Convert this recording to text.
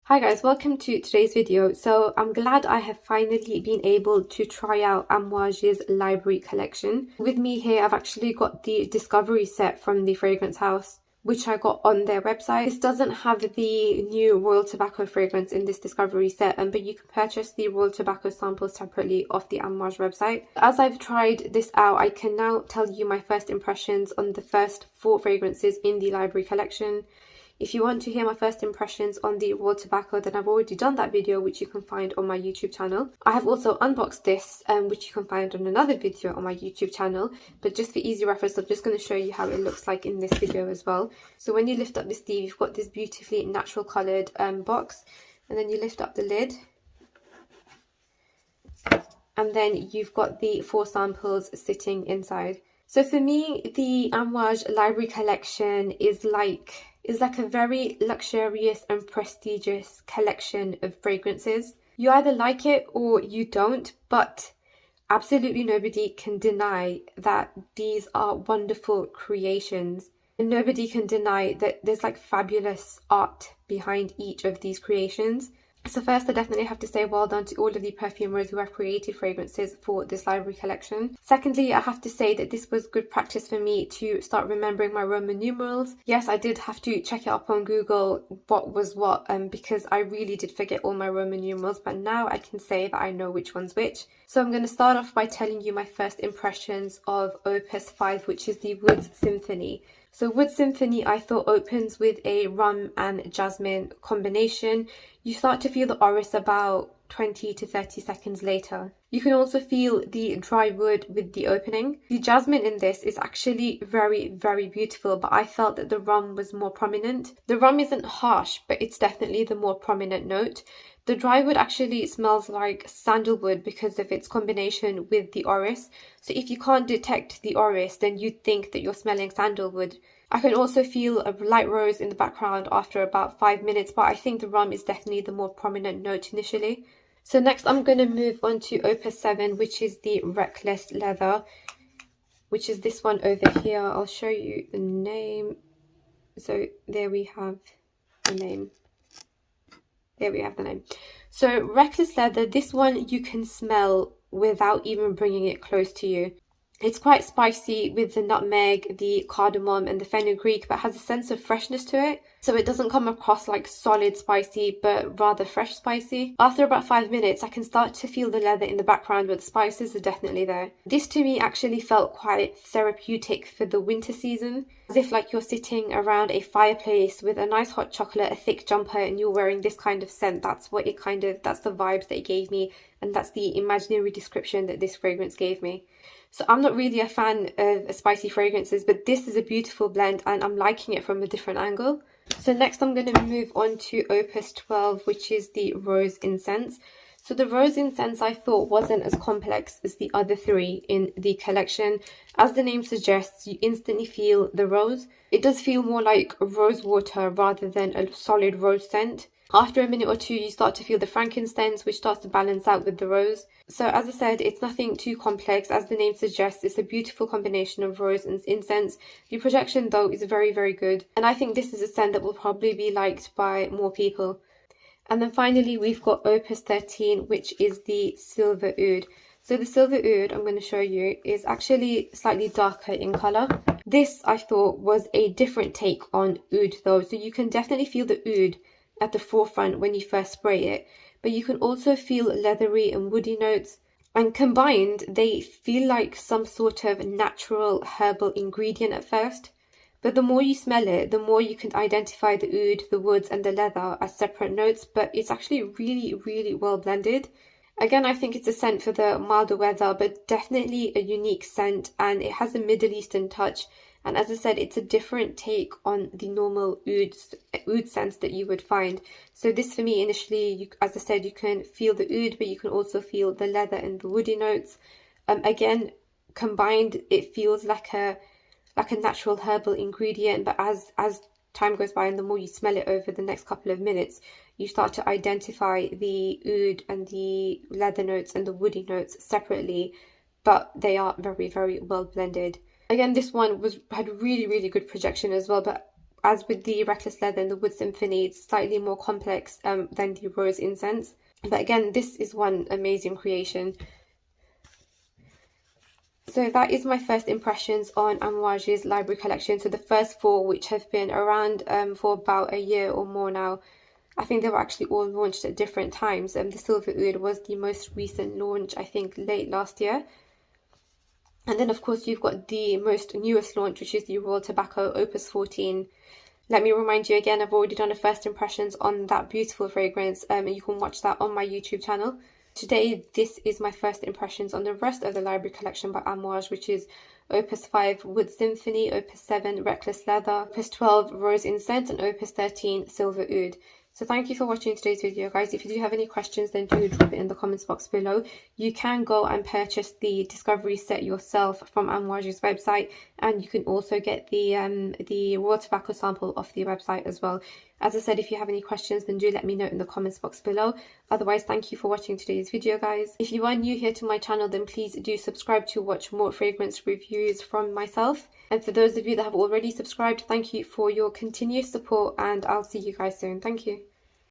Hi guys, welcome to today's video. So I'm glad I have finally been able to try out Amouage's library collection. With me here, I've actually got the Discovery set from the Fragrance House, which I got on their website. This doesn't have the new Royal Tobacco fragrance in this Discovery set, but you can purchase the Royal Tobacco samples separately off the Amouage website. As I've tried this out, I can now tell you my first impressions on the first 4 fragrances in the library collection. If you want to hear my first impressions on the Royal Tobacco, then I've already done that video, which you can find on my YouTube channel. I have also unboxed this, which you can find on another video on my YouTube channel. But just for easy reference, I'm just going to show you how it looks like in this video as well. So when you lift up the sleeve, you've got this beautifully natural coloured box. And then you lift up the lid. And then you've got the 4 samples sitting inside. So for me, the Amouage library collection is like a very luxurious and prestigious collection of fragrances. You either like it or you don't, but absolutely nobody can deny that these are wonderful creations. And nobody can deny that there's like fabulous art behind each of these creations. So first, I definitely have to say well done to all of the perfumers who have created fragrances for this library collection. Secondly, I have to say that this was good practice for me to start remembering my Roman numerals. Yes, I did have to check it up on Google what was what, because I really did forget all my Roman numerals, but now I can say that I know which one's which. So I'm going to start off by telling you my first impressions of Opus 5, which is the Wood Symphony. So Wood Symphony, I thought, opens with a rum and jasmine combination. You start to feel the orris about 20 to 30 seconds later. You can also feel the dry wood with the opening. The jasmine in this is actually very, very beautiful, but I felt that the rum was more prominent. The rum isn't harsh, but it's definitely the more prominent note. The dry wood actually smells like sandalwood because of its combination with the orris. So if you can't detect the orris, then you'd think that you're smelling sandalwood. I can also feel a light rose in the background after about 5 minutes, but I think the rum is definitely the more prominent note initially. So next I'm going to move on to Opus 7, which is the Reckless Leather, which is this one over here. I'll show you the name. So there we have the name. There we have the name. So Reckless Leather, this one you can smell without even bringing it close to you. It's quite spicy with the nutmeg, the cardamom and the fenugreek, but has a sense of freshness to it. So it doesn't come across like solid spicy, but rather fresh spicy. After about 5 minutes, I can start to feel the leather in the background, but the spices are definitely there. This to me actually felt quite therapeutic for the winter season. As if like you're sitting around a fireplace with a nice hot chocolate, a thick jumper, and you're wearing this kind of scent. That's the vibes that it gave me, and that's the imaginary description that this fragrance gave me. So I'm not really a fan of spicy fragrances, but this is a beautiful blend and I'm liking it from a different angle. So next I'm going to move on to Opus 12, which is the Rose Incense. So the Rose Incense I thought wasn't as complex as the other 3 in the collection. As the name suggests, you instantly feel the rose. It does feel more like rose water rather than a solid rose scent. After a minute or 2, you start to feel the frankincense, which starts to balance out with the rose. So as I said, it's nothing too complex. As the name suggests, it's a beautiful combination of rose and incense. The projection, though, is very, very good. And I think this is a scent that will probably be liked by more people. And then finally, we've got Opus 13, which is the Silver Oud. So the Silver Oud, I'm going to show you, is actually slightly darker in colour. This, I thought, was a different take on oud, though. So you can definitely feel the oud at the forefront when you first spray it, but you can also feel leathery and woody notes, and combined they feel like some sort of natural herbal ingredient at first, but the more you smell it, the more you can identify the oud, the woods and the leather as separate notes, but it's actually really, really well blended. Again, I think it's a scent for the milder weather, but definitely a unique scent, and it has a Middle Eastern touch. And as I said, it's a different take on the normal oud scents that you would find. So this for me initially, as I said, you can feel the oud, but you can also feel the leather and the woody notes. Again, combined, it feels like a natural herbal ingredient. But as time goes by and the more you smell it over the next couple of minutes, you start to identify the oud and the leather notes and the woody notes separately. But they are very, very well blended. Again, this one had really, really good projection as well, but as with the Reckless Leather and the Wood Symphony, it's slightly more complex than the Rose Incense. But again, this is one amazing creation. So that is my first impressions on Amouage's library collection. So the first four, which have been around for about a year or more now. I think they were actually all launched at different times. The Silver Oud was the most recent launch, I think late last year. And then of course you've got the most newest launch, which is the Royal Tobacco Opus 14. Let me remind you again, I've already done a first impressions on that beautiful fragrance, and you can watch that on my YouTube channel. Today, this is my first impressions on the rest of the library collection by Amouage, which is Opus 5 Wood Symphony, Opus 7 Reckless Leather, Opus 12 Rose Incense, and Opus 13 Silver Oud. So thank you for watching today's video, guys. If you do have any questions, then do drop it in the comments box below. You can go and purchase the Discovery set yourself from Amouage's website, and you can also get the Royal Tobacco sample off the website as well. As I said, if you have any questions, then do let me know in the comments box below. Otherwise, thank you for watching today's video, guys. If you are new here to my channel, then please do subscribe to watch more fragrance reviews from myself. And for those of you that have already subscribed, thank you for your continuous support, and I'll see you guys soon. Thank you.